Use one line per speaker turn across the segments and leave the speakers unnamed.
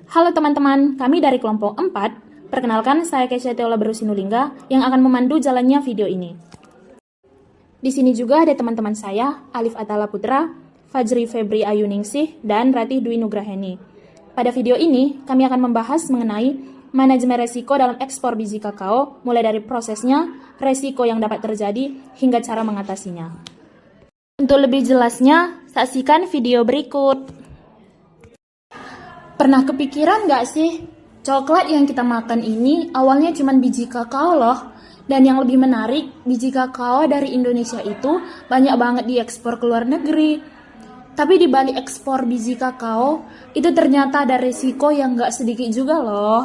Halo teman-teman, kami dari kelompok 4. Perkenalkan, saya Kesha Teola Berusinulingga yang akan memandu jalannya video ini. Di sini juga ada teman-teman saya, Alif Atala Putra, Fajri Febri Ayuningsih, dan Ratih Dwi Nugraheni. Pada video ini, kami akan membahas mengenai manajemen resiko dalam ekspor biji kakao, mulai dari prosesnya, resiko yang dapat terjadi, hingga cara mengatasinya. Untuk lebih jelasnya, saksikan video berikut. Pernah kepikiran nggak sih, coklat yang kita makan ini awalnya cuma biji kakao loh. Dan yang lebih menarik, biji kakao dari Indonesia itu banyak banget diekspor ke luar negeri. Tapi di balik ekspor biji kakao, itu ternyata ada resiko yang nggak sedikit juga loh.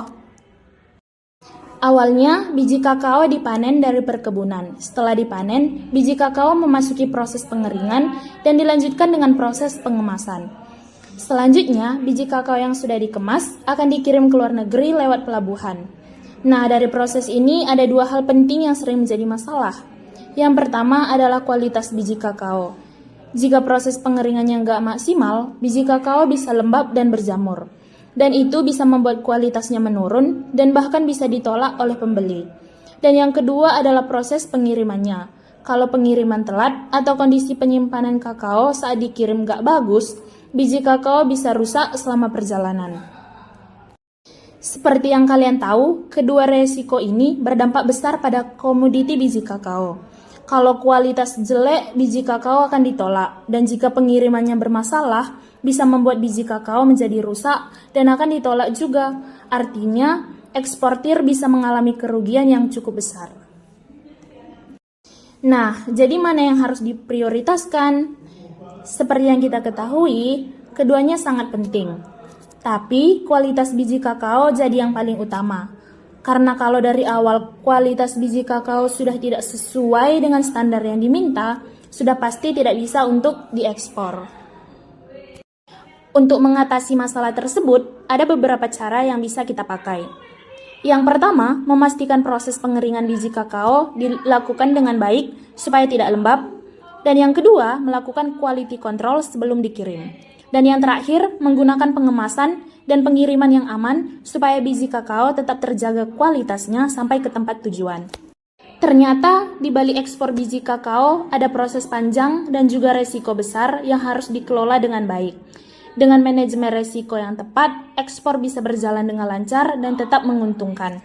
Awalnya, biji kakao dipanen dari perkebunan. Setelah dipanen, biji kakao memasuki proses pengeringan dan dilanjutkan dengan proses pengemasan. Selanjutnya, biji kakao yang sudah dikemas akan dikirim ke luar negeri lewat pelabuhan. Nah, dari proses ini ada dua hal penting yang sering menjadi masalah. Yang pertama adalah kualitas biji kakao. Jika proses pengeringannya nggak maksimal, biji kakao bisa lembab dan berjamur. Dan itu bisa membuat kualitasnya menurun dan bahkan bisa ditolak oleh pembeli. Dan yang kedua adalah proses pengirimannya. Kalau pengiriman telat atau kondisi penyimpanan kakao saat dikirim nggak bagus, biji kakao bisa rusak selama perjalanan. Seperti yang kalian tahu, kedua resiko ini berdampak besar pada komoditi biji kakao. Kalau kualitas jelek, biji kakao akan ditolak, dan jika pengirimannya bermasalah, bisa membuat biji kakao menjadi rusak dan akan ditolak juga. Artinya, eksportir bisa mengalami kerugian yang cukup besar. Nah, jadi mana yang harus diprioritaskan? Seperti yang kita ketahui, keduanya sangat penting. Tapi, kualitas biji kakao jadi yang paling utama. Karena kalau dari awal kualitas biji kakao sudah tidak sesuai dengan standar yang diminta, sudah pasti tidak bisa untuk diekspor. Untuk mengatasi masalah tersebut, ada beberapa cara yang bisa kita pakai. Yang pertama, memastikan proses pengeringan biji kakao dilakukan dengan baik supaya tidak lembab. Dan yang kedua, melakukan quality control sebelum dikirim. Dan yang terakhir, menggunakan pengemasan dan pengiriman yang aman supaya biji kakao tetap terjaga kualitasnya sampai ke tempat tujuan. Ternyata, di balik ekspor biji kakao ada proses panjang dan juga resiko besar yang harus dikelola dengan baik. Dengan manajemen resiko yang tepat, ekspor bisa berjalan dengan lancar dan tetap menguntungkan.